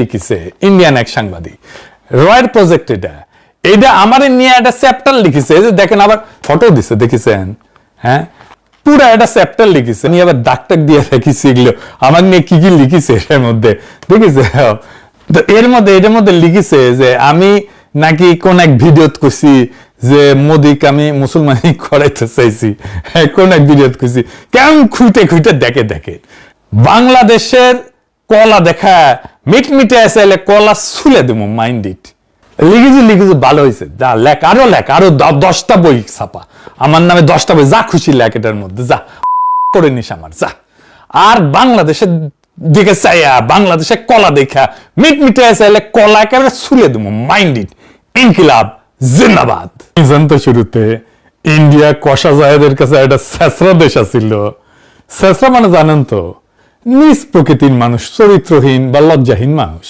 লিখেছে ইন্ডিয়ান এক সাংবাদিক রয়ের প্রজেক্ট এটা আমার নিয়ে একটা চ্যাপ্টার লিখেছে যে দেখেন আবার ফটো দিছে দেখেছেন হ্যাঁ পুরো একটা চ্যাপ্টার লিখেছে নিয়ে আবার দাগ দিয়ে রেখেছি এগুলো আমার নিয়ে কি কি লিখেছে এর মধ্যে দেখেছে তো এটার মধ্যে লিখেছে যে আমি নাকি কোন এক ভিডিওত কইছি যে মোদিকে আমি মুসলমানি করাইতে চাইছি কোন এক ভিডিওত কইছি কেমন খুঁটে দেখে বাংলাদেশের কলা দেখা মিটমিটে এসে কলা ছুলে দেবো মাইন্ড ইট লিখেছি ভালো হয়েছে যা লেখ আরো 10টা বই ছাপা আমার নামে 10টা বই যা খুশি লেখ এটার মধ্যে যা করে নিস আমার যা আর বাংলাদেশের দিকে চাইয়া বাংলাদেশের কলা দেখা মিটমিটে এসে কলা একেবারে ছুলে দেবো মাইন্ড ইট ইনকিলাব জিন্দাবাদ জানতো শুরুতে ইন্ডিয়া কষা জাহেদের কাছে একটা ছেঁচড়া দেশ আছিল ছেঁচড়া মানে জানেন তো নিজ প্রকৃতির মানুষ চরিত্রহীন বা লজ্জাহীন মানুষ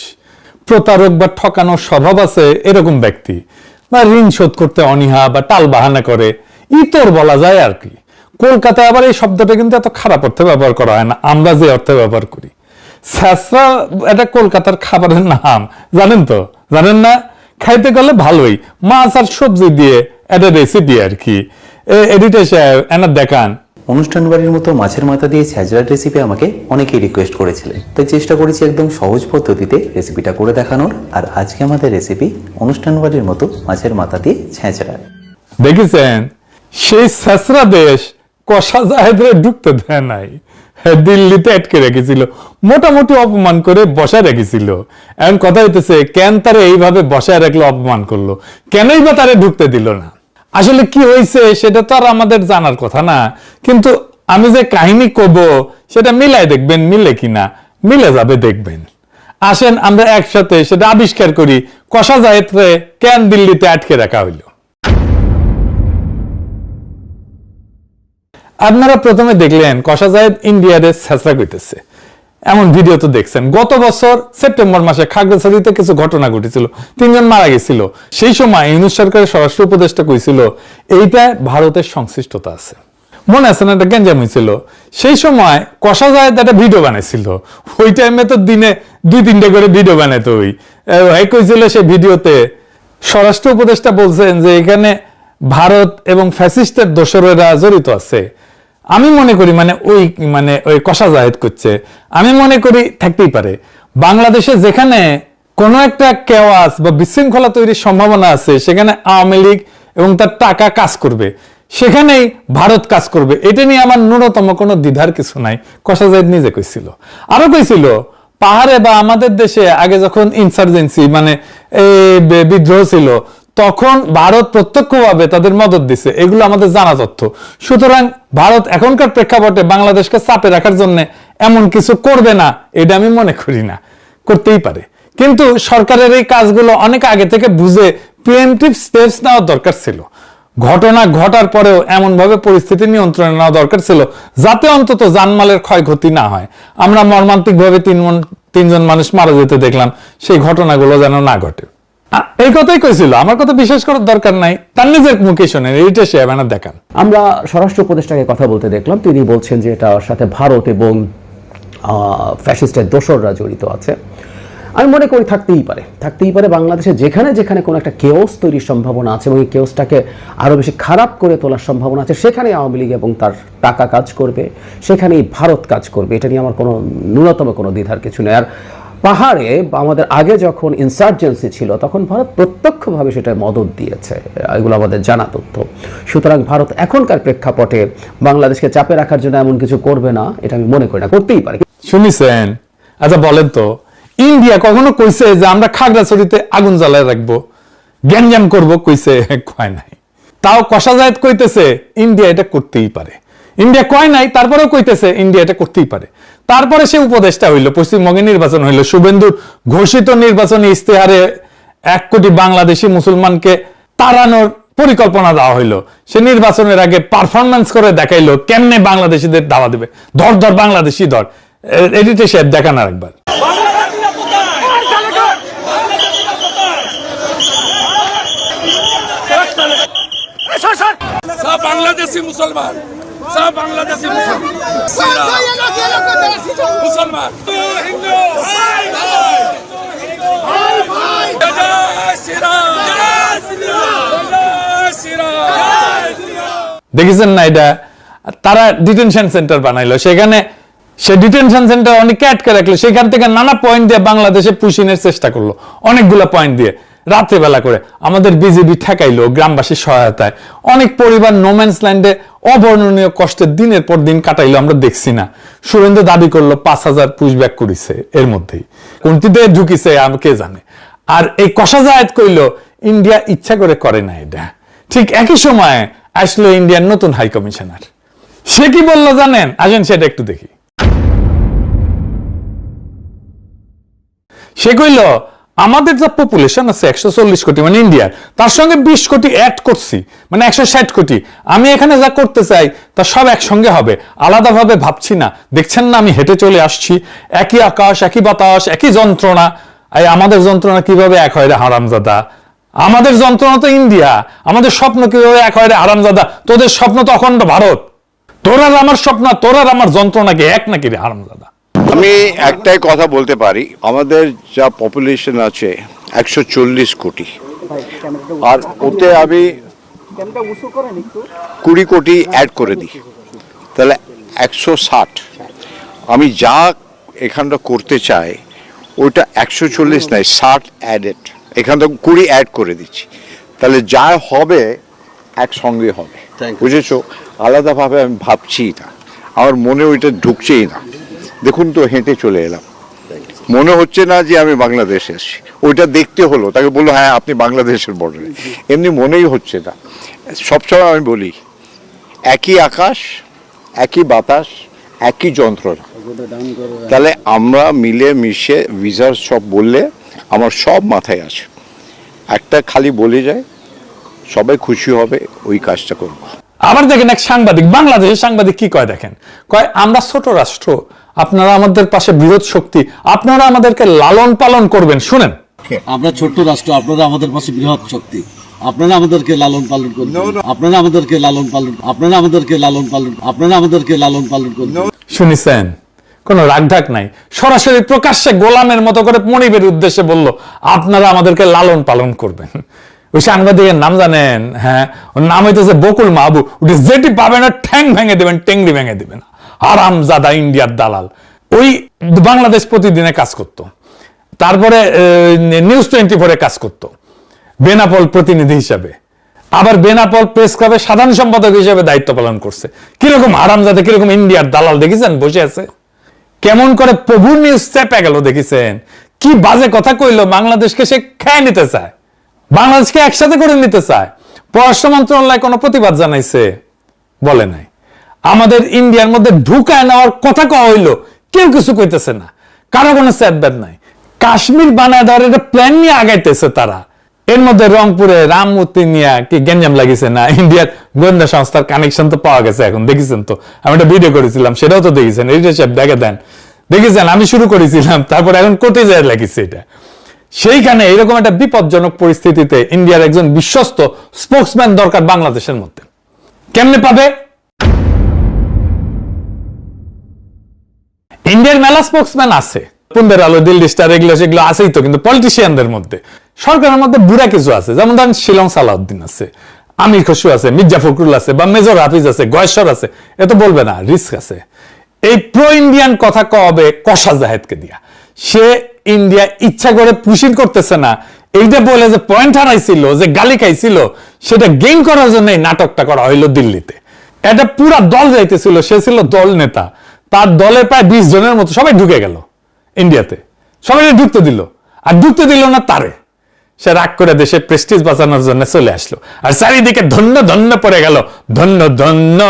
প্রতারক বা ঠকানোর স্বভাব আছে এরকম ব্যক্তি বা ঋণ শোধ করতে অনীহা বা টাল বাহানা করে ইতর বলা যায় আর কি কলকাতায় আবার এই শব্দটা কিন্তু এত খারাপ অর্থে ব্যবহার করা হয় না আমরা যে অর্থে ব্যবহার করি ছেঁচড়া এটা কলকাতার খাবারের নাম জানেন না খাইতে গেলে ভালোই মাছ আর সবজি দিয়ে একটা রেসিপি আর কি এডিটর সাহেব এনার দেখান অনুষ্ঠান বাড়ির মতো মাছের মাথা দিয়ে ছেঁচড়ার রেসিপি আমাকে অনেকেই রিকোয়েস্ট করেছিলেন তাই চেষ্টা করেছি একদম সহজ পদ্ধতিতে রেসিপিটা করে দেখানোর আর আজকে আমাদের রেসিপি অনুষ্ঠান বাড়ির মতো মাছের মাথা দিয়ে ছেঁচড়া দেখেছেন সেই ছেঁচড়া দেশ কষা জাহেদরে ঢুকতে দেয় নাই দিল্লিতে আটকে রেখেছিল মোটামুটি অপমান করে বসায় রেখেছিল এখন কথা হইতেছে কেন তারে এইভাবে বসায় রাখলো অপমান করলো কেনই বা তারে ঢুকতে দিল না আসলে কি হয়েছে সেটা তো আর আমাদের জানার কথা না কিন্তু আমি যে কাহিনী কব সেটা মিলাই দেখবেন মিলে কিনা মিলে যাবে দেখবেন আসেন আমরা একসাথে সেটা আবিষ্কার করি কষা জাহেদরে কেন দিল্লিতে আটকে রাখা হইল আপনারা প্রথমে দেখলেন কষা জাহেদ ইন্ডিয়ারে ছেঁচড়া কইতেছে এমন ভিডিও তো দেখছেন গত বছর সেপ্টেম্বর মাসে খাগড়াছড়িতে কিছু ঘটনা ঘটেছিল 3 জন মারা গেছিল সেই সময় ইউনূস সরকারের স্বরাষ্ট্র উপদেষ্টা কইছিল এইটা ভারতের সংশ্লিষ্টতা আছে মনে আছে না এটা গেঞ্জাম হয়েছিল সেই সময় কষা জাহেদ একটা ভিডিও বানাইছিল ওই টাইমে তো দিনে 2-3টা করে ভিডিও বানাইতো ওই কইছিল সেই ভিডিওতে স্বরাষ্ট্র উপদেষ্টা বলছেন যে এখানে ভারত এবং ফ্যাসিস্টের দোসরেরা জড়িত আছে আমি মনে করি ওই কষা জাহেদ করছে আমি মনে করি থাকতেই পারে বাংলাদেশে যেখানে কোনো একটা কেওয়াস বা বিশৃঙ্খলা তৈরির সম্ভাবনা আছে সেখানে আওয়ামী লীগ এবং তার টাকা কাজ করবে সেখানেই ভারত কাজ করবে এটা নিয়ে আমার ন্যূনতম কোনো দ্বিধার কিছু নাই কষা জাহেদ নিজে কইছিল আরো কইছিল পাহাড়ে বা আমাদের দেশে আগে যখন ইনসার্জেন্সি বিদ্রোহ ছিল তখন ভারত প্রত্যক্ষভাবে তাদের মদত দিছে এগুলো আমাদের জানা তথ্য সুতরাং ভারত এখনকার প্রেক্ষাপটে বাংলাদেশকে চাপে রাখার জন্য এমন কিছু করবে না এটা আমি মনে করি না করতেই পারে কিন্তু সরকারের এই কাজগুলো অনেক আগে থেকে বুঝে প্রিএমপ্টিভ স্টেপস নেওয়া দরকার ছিল ঘটনা ঘটার পরেও এমন ভাবে পরিস্থিতি নিয়ন্ত্রণে নেওয়া দরকার ছিল যাতে অন্তত জানমালের ক্ষয়ক্ষতি না হয় আমরা মর্মান্তিকভাবে 3 জন মানুষ মারা যেতে দেখলাম সেই ঘটনাগুলো যেন না ঘটে এই কথাই কইছিল আমার কথা বিশ্বাস করার দরকার নাই তার নিজের মুখে শোনেন এইটা সে বানার দেখান আমরা স্বরাষ্ট্র উপদেষ্টাকে কথা বলতে দেখলাম তিনি বলছেন যে এটার সাথে ভারত এবং ফ্যাসিস্টের দোসররা জড়িত আছে আমি মনে করি থাকতেই পারে বাংলাদেশে যেখানে কোনো একটা কেওস তৈরির সম্ভাবনা আছে এবং এই কেওসটাকে আরো বেশি খারাপ করে তোলার সম্ভাবনা আছে সেখানে আওয়ামী লীগ এবং তার টাকা কাজ করবে সেখানেই ভারত কাজ করবে এটা নিয়ে আমার কোনো ন্যূনতম কোনো দ্বিধার কিছু নেই আর পাহাড়ে আমাদের আগে যখন ইনসার্জেন্সি ছিল তখন ভারত প্রত্যক্ষভাবে সেটা মদত দিয়েছে এগুলো আমাদের জানা তথ্য সুতরাং ভারত এখনকার প্রেক্ষাপটে বাংলাদেশকে চাপে রাখার জন্য এমন কিছু করবে না এটা আমি মনে করি না করতেই পারে শুনিছেন আচ্ছা বলেন তো ইন্ডিয়া কখনো কইছে যে আমরা খাগড়াছড়িতে আগুন জ্বালায় রাখবো গ্যাঞ্জাম করবো কইছে কয় নাই তাও কষা জাহেদ কইতেছে ইন্ডিয়া এটা করতেই পারে ইন্ডিয়া কয় নাই তারপরেও কইতেছে ইন্ডিয়া এটা করতেই পারে তারপরে সে উপদেষ্টা হইল পশ্চিমবঙ্গে নির্বাচন হইল শুভেন্দুর ঘোষিত নির্বাচনী ইস্তেহারে 1 কোটি বাংলাদেশি মুসলমানকে তাড়ানোর পরিকল্পনা দেওয়া হইলো সে নির্বাচনের আগে পারফরমেন্স করে দেখাইলো কেমনে বাংলাদেশিদের দাওয়া দেবে ধর বাংলাদেশি ধর এডিটর সাহেব দেখান আর একবার বাংলাদেশি মুসলমান सब बांग्लादेशी मुसलमान দেখেছেন না এটা? তারা ডিটেনশন সেন্টার বানাইলো, সেখানে সে ডিটেনশন সেন্টার অনেক আটকে রাখলো, সেখান থেকে নানা পয়েন্ট দিয়ে বাংলাদেশে পুশিনের চেষ্টা করলো, অনেকগুলো পয়েন্ট দিয়ে রাত্রেবেলা করে আমাদের বিজেপি ঠেকাইলো গ্রামবাসীর সহায়তায়। অনেক পরিবার নোম্যান্স ল্যান্ডে অবর্ণনীয় কষ্টের দিনের পর দিন কাটাইলো, আমরা দেখছি না। সুরেন্দ্র দাবি করলো 5,000 পুশব্যাক করেছে, এর মধ্যেই কোনটিতে ঢুকিছে কে জানে। আর এই কষা জায়েদ কইলো ইন্ডিয়া ইচ্ছা করে না এটা। ঠিক একই সময়ে আসলো ইন্ডিয়ার নতুন হাই কমিশনার। সে কি বললো জানেন? আসেন সেটা একটু দেখি। সে কইল আমাদের যা পপুলেশন আছে 140 কোটি, মানে ইন্ডিয়ার, তার সঙ্গে 20 কোটি অ্যাড করছি, মানে 160 কোটি। আমি এখানে যা করতে চাই তা সব একসঙ্গে হবে, আলাদাভাবে ভাবছি না। দেখছেন না আমি হেঁটে চলে আসছি, একই আকাশ, একই বাতাস, একই যন্ত্রণা। আমাদের যন্ত্রণা কিভাবে এক হয় রে হারামজাদা? আমাদের যন্ত্রণা তো ইন্ডিয়া, আমাদের স্বপ্ন কিভাবে এক হয় রে হারামজাদা? তোদের স্বপ্ন তো অখণ্ড ভারত। তোরার আমার স্বপ্ন, তোরার আমার যন্ত্রণাকে এক নাকি রে হারামজাদা? আমি একটাই কথা বলতে পারি, আমাদের যা পপুলেশন আছে 140 কোটি, আর ওতে আমি 20 কোটি অ্যাড করে দিই, তাহলে 160। আমি যা এখানটা করতে চাই ওইটা 140 নাই, 60 অ্যাডেড, এখান থেকে 20 অ্যাড করে দিচ্ছি, তাহলে যা হবে একসঙ্গে হবে, বুঝেছো? আলাদাভাবে আমি ভাবছি না, আমার মনে ওইটা ঢুকছেই না। দেখুন তো, হেঁটে চলে এলাম, মনে হচ্ছে না যে আমি বাংলাদেশে এসেছি। ওইটা দেখতে হলো, তাকে বললো হ্যাঁ আপনি বাংলাদেশের বর্ডারে, এমনি মনেই হচ্ছে না। সবসময় আমি বলি একই আকাশ, একই বাতাস, একই যন্ত্রণা। তাহলে আমরা মিলে মিশে ভিসার সব বললে আমার সব মাথায় আছে, একটা খালি বলে যায় সবাই খুশি হবে, ওই কাজটা করবো। আবার দেখেন এক সাংবাদিক, বাংলাদেশের সাংবাদিক কি কয় দেখেন, কয় আমরা ছোট রাষ্ট্র, আপনারা আমাদের পাশে বৃহৎ শক্তি, আপনারা আমাদেরকে লালন পালন করবেন। শুনেন, আমরা ছোট্ট রাষ্ট্র, আপনারা আমাদের পাশে বৃহৎ শক্তি, আপনারা আমাদেরকে লালন পালন করবেন, আপনারা আমাদেরকে লালন পালন, আপনারা আমাদেরকে লালন পালন, আপনারা আমাদেরকে লালন পালন করবেন। শুনেছেন? কোনো রাগঢাক নাই, সরাসরি প্রকাশ্যে গোলামের মতো করে মনিবের উদ্দেশ্যে বলল আপনারা আমাদেরকে লালন পালন করবেন। ওই সাংবাদিকের নাম জানেন? হ্যাঁ, ওর নাম হইতেছে বকুল মাহবুব। ওটি যেটি পাবেন ঠ্যাং ভেঙে দেবেন, টেংরি ভেঙে দেবেন। আরামজাদা ইন্ডিয়ার দালাল। ওই বাংলাদেশ প্রতিদিনে কাজ করত, তারপরে নিউজ 24 কাজ করত বেনাপোল প্রতিনিধি হিসাবে, আবার বেনাপোল প্রেস ক্লাবের সাধারণ সম্পাদক হিসেবে দায়িত্ব পালন করছে। কিরকম আরামজাদা, কিরকম ইন্ডিয়ার দালাল দেখেছেন? বসে আছে কেমন করে প্রভু নিউজ চেপে গেল, দেখেছেন? কি বাজে কথা কইলো, বাংলাদেশকে সে খেয়ে নিতে চায়, বাংলাদেশকে একসাথে করে নিতে চায়। পররাষ্ট্র মন্ত্রণালয় কোনো প্রতিবাদ জানাইছে? বলে নাই। আমাদের ইন্ডিয়ার মধ্যে ঢুকায় নেওয়ার কথা কওয়া হইলো, কেউ কিছু কইতেছে না, কারো কোনো স্যাটব্যাট নাই। কাশ্মীর বানায় দেওয়ার একটা প্ল্যান নিয়ে আগাইতেছে তারা। এর মধ্যে রংপুরে রামমূর্তি নিয়ে কি গেঞ্জাম লাগিয়েছে না? ইন্ডিয়ার গোয়েন্দা সংস্থার কানেকশন তো পাওয়া গেছে এখন, দেখেছেন তো? আমি একটা ভিডিও করেছিলাম, সেটাও তো দেখেছেন। এই সাহেব দেখে দেন, দেখেছেন? আমি শুরু করেছিলাম, তারপর এখন কোর্টে যায় লাগিয়েছে এটা। সেইখানে এরকম একটা বিপজ্জনক পরিস্থিতিতে ইন্ডিয়ার একজন বিশ্বস্ত স্পোকসম্যান দরকার বাংলাদেশের মধ্যে। কেমনে পাবে? ইন্ডিয়ার মেলা স্পোকসম্যান আছে, পুন্ডের আলো, দিল্লি স্টার, এগুলো সেগুলো আছেই তো, কিন্তু পলিটিশিয়ানদের মধ্যে, সরকারের মধ্যে বুড়া কিছু আছে, যেমন ধরেন শিলং সালাউদ্দিন আছে, আমির খসরু আছে, মির্জা ফখরুল আছে, বা মেজর হাফিজ আছে, গয়েশ্বর আছে। এ তো বলবে না, রিস্ক আছে। এই প্রো ইন্ডিয়ান কথা কবে কষা জাহেদকে দিয়া, সে ইন্ডিয়া ইচ্ছা করে পুশিং করতেছে না, এইটা বলে যে পয়েন্ট হারাইছিল, যে গালি খাইছিল, সেটা গেইন করার জন্য এই নাটকটা করা হইলো দিল্লিতে। এটা পুরা দল যাইতেছিল, সে ছিল দল নেতা, তার দলে প্রায় 20 জনের মতো সবাই ঢুকে গেল ইন্ডিয়াতে, সবাই ঢুকতে দিল, আর ঢুকতে দিল না তারে। সে রাগ করে দেশে প্রেস্টিজ বাঁচানোর জন্য চলে আসলো, আর চারিদিকে ধন্য ধন্য পড়ে গেল, ধন্য ধন্য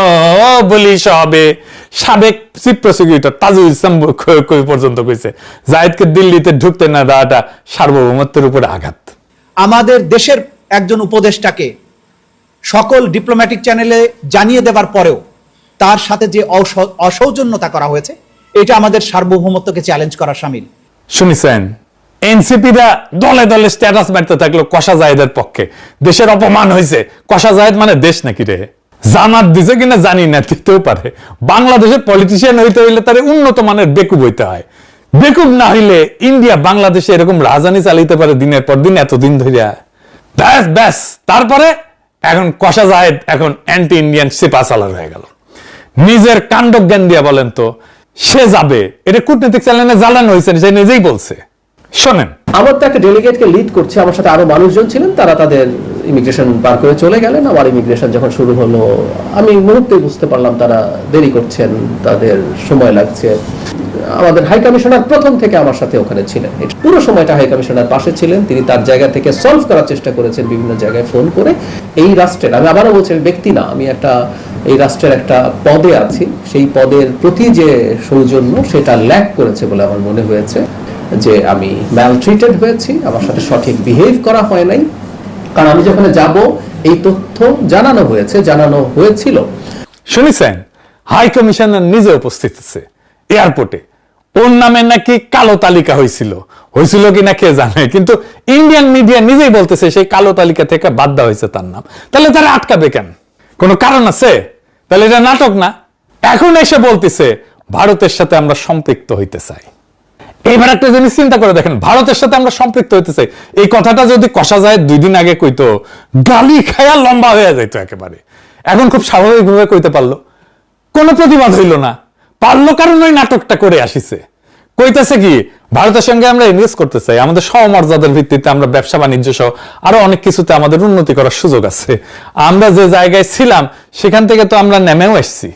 বলি সবে। সাবেক চিফ প্রসিকিউটর তাজুল ইসলাম পর্যন্ত কইছে জায়েদকে দিল্লিতে ঢুকতে না দেওয়াটা সার্বভৌমত্বের উপরে আঘাত। আমাদের দেশের একজন উপদেষ্টাকে সকল ডিপ্লোম্যাটিক চ্যানেলে জানিয়ে দেবার পরেও তার সাথে যে অসৌজন্যতা করা হয়েছে, এটা আমাদের সার্বভৌমত্বকে চ্যালেঞ্জ করা শামিল। শুনেছেন? এনসিপিরা দলে দলে স্ট্যাটাস মারতে থাকলো কষা জায়েদের পক্ষে। দেশের অপমান হয়েছে। কষা জায়েদ মানে দেশ নাকি রে? জামাত দিছে কিনা জানি না, দিতেও পারে। বাংলাদেশের পলিটিশিয়ান হইতে হইলে তার উন্নত মানের বেকুব হইতে হয়। বেকুব না হইলে ইন্ডিয়া বাংলাদেশে এরকম রাজধানী চালাইতে পারে দিনের পর দিন, এতদিন ধরে। ব্যাস ব্যাস, তারপরে এখন কষা জাহেদ এখন অ্যান্টি ইন্ডিয়ান সিপাসালার হয়ে গেল। নিজের কাণ্ডজ্ঞান দিয়া বলেন তো সে যাবে, এটা কূটনৈতিক চ্যানেলে জ্বালানো হয়েছে, সে নিজেই বলছে। শোনেন, আমার তো একটা ডেলিগেটকে লিড করছে, আমার সাথে আরো মানুষজন ছিলেন, তারা তাদের ইমিগ্রেশন পার করে চলে গেলেন। আমার ইমিগ্রেশন যখন শুরু হলো আমি মুহূর্তে বুঝতে পারলাম তারা দেরি করছেন, তাদের সময় লাগছে। আমাদের হাই কমিশনার প্রথম থেকে আমার সাথে ওখানে ছিলেন, পুরো সময়টা হাই কমিশনার পাশে ছিলেন। তিনি তার জায়গা থেকে সলভ করার চেষ্টা করেছেন বিভিন্ন জায়গায় ফোন করে। এই রাষ্ট্রের, আমি আবারও বলছি ব্যক্তি না, আমি এই রাষ্ট্রের একটা পদে আছি, সেই পদের প্রতি যে সৌজন্য সেটা ল্যাক করেছে বলে আমার মনে হয়েছে। যে আমি ম্যালট্রিটেড হয়েছি, আমার সাথে সঠিক বিহেভ করা হয় নাই। কারণ আমি যখন যাব এই তথ্য জানানো হয়েছিল। শুনেছেন, হাই কমিশনার নিজে উপস্থিত আছে এয়ারপোর্টে। ওর নামে নাকি কালো তালিকা হয়েছিল কিনা কে জানে, কিন্তু ইন্ডিয়ান মিডিয়া নিজেই বলতেছে সেই কালো তালিকা থেকে বাদ দেওয়া হয়েছে তার নাম। তাহলে তারা আটকাবে কেন? কোনো কারণ আছে? তাহলে এটা নাটক না? এখন এসে বলতেছে ভারতের সাথে আমরা সম্পৃক্ত হইতে চাই। এবার একটা জিনিস চিন্তা করে দেখেন, ভারতের সাথে আমরা সম্পৃক্ত হইতে চাই, এই কথাটা যদি কষা যায় 2 দিন আগে কইতো, গালি খায়া লম্বা হয়ে যাইতো একেবারে। এখন খুব স্বাভাবিকভাবে কইতে পারলো, কোনো প্রতিবাদ হইল না। পারলো কারণ ওই নাটকটা করে আসিছে। কইতেছে কি, ভারতের সঙ্গে আমরা ইনভেস্ট করতে চাই, আমাদের সমমর্যাদার ভিত্তিতে আমরা ব্যবসা বাণিজ্য সহ আরো অনেক কিছুতে আমাদের উন্নতি করার সুযোগ আছে। আমরা যে জায়গায় ছিলাম সেখান থেকে তো আমরা নেমেও আসছি।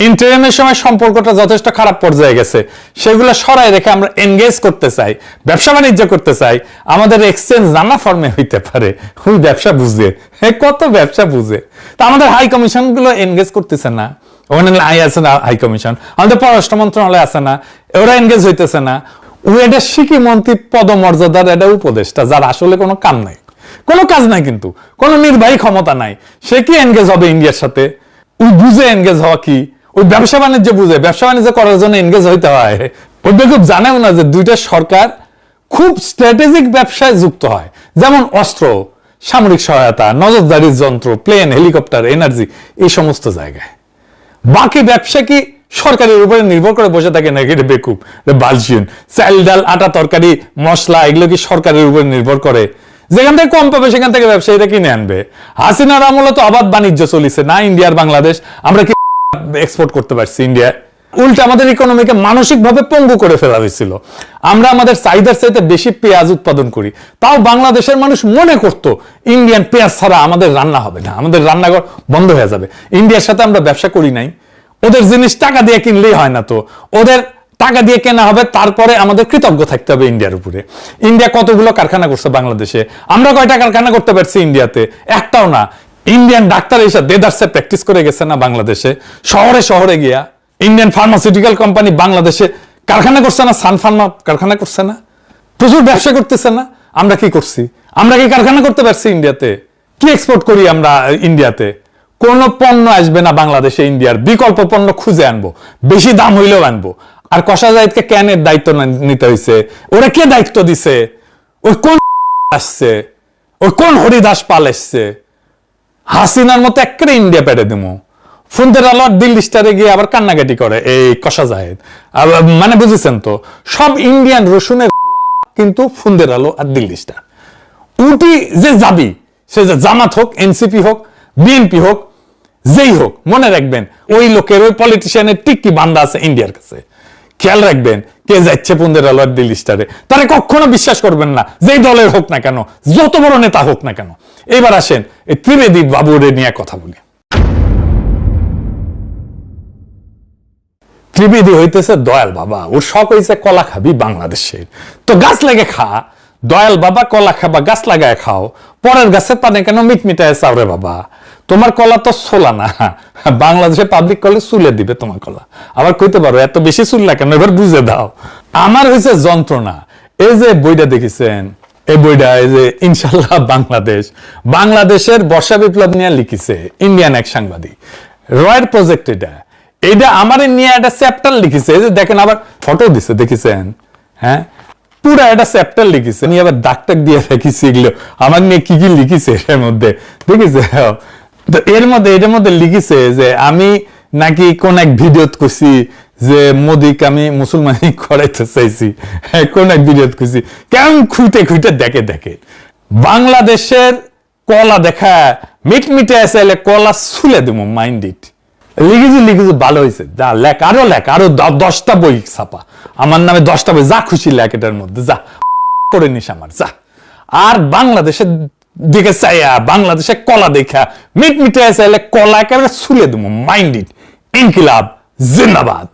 ইন্টারিমের সময় সম্পর্কটা যথেষ্ট খারাপ পর্যায়ে গেছে, সেগুলো সরাই রেখে আমরা এনগেজ করতে চাই, ব্যবসা বাণিজ্য করতে চাই। আমাদের এক্সচেঞ্জ নানা ফর্মে হইতে পারে, ওই ব্যবসা বুঝে, কত ব্যবসা বুঝে। তা আমাদের হাই কমিশন গুলো এনগেজ করতেছে না, ওখানে আছে না হাই কমিশন, আমাদের পররাষ্ট্র মন্ত্রণালয় আছে না, ওরা এনগেজ হইতেছে না। ওই এটা শিক্ষি মন্ত্রী পদমর্যাদার এটা উপদেষ্টা, যার আসলে কোনো কাম নাই, কোনো কাজ নাই, কিন্তু কোনো নির্বাহী ক্ষমতা নাই। সে কি এনগেজ হবে ইন্ডিয়ার সাথে? ওই বুঝে এনগেজ হওয়া কি? ওই ব্যবসা বাণিজ্য বুঝে, ব্যবসা বাণিজ্য করার জন্য এনগেজ হইতে হয়। ওই খুব জানেও না যে দুইটা সরকার খুব স্ট্র্যাটেজিক ব্যবসায় যুক্ত হয়, যেমন অস্ত্র, সামরিক সহায়তা, নজরদারি যন্ত্র, প্লেন, হেলিকপ্টার, এনার্জি, এই সমস্ত জায়গায়। বাকি ব্যবসা কি সরকারের উপরে নির্ভর করে বসে থাকে নাকি? এটা বেকুব, বালসিয়ন। চাল ডাল আটা তরকারি মশলা এগুলো কি সরকারের উপরে নির্ভর করে? যেখান থেকে কম পাবে সেখান থেকে ব্যবসায়ীরা কিনে আনবে। হাসিনার আমলে তো অবাধ বাণিজ্য চলিছে না ইন্ডিয়ার বাংলাদেশ, আমরা কি এক্সপোর্ট করতে পারছি ইন্ডিয়া? উল্টে আমাদের ইকোনমিকে মানসিকভাবে পঙ্গু করে ফেলা হয়েছিল। আমরা আমাদের চাহিদার চাইতে বেশি পেঁয়াজ উৎপাদন করি, তাও বাংলাদেশের মানুষ মনে করতো ইন্ডিয়ান পেঁয়াজ ছাড়া আমাদের রান্না হবে না, আমাদের রান্নাঘর বন্ধ হয়ে যাবে। ইন্ডিয়ার সাথে আমরা ব্যবসা করি নাই, ওদের জিনিস টাকা দিয়ে কিনলেই হয় না, তো ওদের টাকা দিয়ে কেনা হবে, তারপরে আমাদের কৃতজ্ঞ থাকতে হবে ইন্ডিয়ার উপরে। ইন্ডিয়া কতগুলো কারখানা করছে বাংলাদেশে, আমরা কয়টা কারখানা করতে পারছি ইন্ডিয়াতে? একটাও না। ইন্ডিয়ান ডাক্তার এসে দেদারসে প্র্যাকটিস করে গেছে না বাংলাদেশে, শহরে শহরে গিয়া। ইন্ডিয়ান ফার্মাসিউটিক্যাল কোম্পানি বাংলাদেশে কারখানা করছে না, সান ফার্মা কারখানা করছে না, প্রচুর ব্যবসা করতেছে না। আমরা কি করছি? আমরা কি কারখানা করতে পারছি ইন্ডিয়াতে? কি এক্সপোর্ট করি আমরা ইন্ডিয়াতে? কোন পণ্য আসবে না বাংলাদেশে ইন্ডিয়ার, বিকল্প পণ্য খুঁজে আনবো, বেশি দাম হইলেও আনবো। আর কষা জাহিদকে কেন এর দায়িত্ব নিতে হয়েছে? ওরা কে দায়িত্ব দিছে? ওই কোন আসছে? ওই কোন হরিদাস পাল এসছে? হাসিনার মতো একেবারে ইন্ডিয়া পেটে দিমো। ফোনদের আলো দিল্লি স্টারে গিয়ে আবার কান্নাকাটি করে এই কষা জাহিদ। মানে বুঝেছেন তো, সব ইন্ডিয়ান রসুনের কিন্তু ফুন্দের আলো আর দিল্লি স্টার। উটি যে যাবি, সে যে জামাত হোক, এনসিপি হোক, বিএনপি হোক, যেই হোক, মনে রাখবেন ওই লোকের, ওই পলিটিশিয়ানের টিকি বান্ধা আছে ইন্ডিয়ার কাছে। খেয়াল রাখবেন কে যাচ্ছে ফুন্দের আলো আর দিল্লি স্টারে, তারা কখনো বিশ্বাস করবেন না, যেই দলের হোক না কেন, যত বড় নেতা হোক না কেন। এবার আসেন এই ত্রিবেদী বাবুরে নিয়ে কথা বলি। ত্রিবেদী হইতেছে দয়াল বাবা, ওর শখ হয়েছে কলা খাবি বাংলাদেশের, তো গাছ লাগে খা। দয়াল বাবা কলা খাবা, গাছ লাগায় খাও, পরের গাছের পানে কেন মিটমিটায় চাও রে বাবা। তোমার কলা তো ছোলা না, বাংলাদেশে পাবলিক করলে চুলে দিবে তোমার কলা। আবার কইতে পারো এত বেশি চুল কেন, এবার বুঝে দাও। আমার হয়েছে যন্ত্রণা, এই যে বইটা দেখেছেন, এই বইটা এই যে ইনশাল্লাহ বাংলাদেশ, বাংলাদেশের বর্ষা বিপ্লব নিয়ে লিখিছে ইন্ডিয়ান এক সাংবাদিক, রয়ের প্রজেক্ট। এটা আমার নিয়ে একটা চ্যাপ্টার লিখিছে, এই যে দেখেন, আবার ফটো দিছে, দেখেছেন? হ্যাঁ, পুরা একটা চ্যাপ্টার লিখিছে, নিয়ে আবার দাগ টাক দিয়ে রেখেছি এগুলো আমার নিয়ে কি কি লিখিছে এর মধ্যে, দেখেছে? তো এটার মধ্যে লিখিছে যে আমি নাকি কোন এক ভিডিওত কইছি যে মোদিকে আমি মুসলমানি করাইতে চাইছি, কোন এক ভিডিওত কইছি। কেমন খুঁটে খুঁটে দেখে বাংলাদেশের কলা দেখা মিটমিটে আছে কলা ছুলে দেবো মাইন্ড ইট লিখেছি ভালো হয়েছে যা লেখ আরো 10টা বই ছাপা আমার নামে 10টা বই যা খুশি লেখ এটার মধ্যে যা করে নিস আমার যা আর বাংলাদেশের দিকে চাইয়া বাংলাদেশে কলা দেখা মিটমিটে আছে কলা একেবারে ছুলে দেবো মাইন্ড ইট ইনকিলাব জিন্দাবাদ।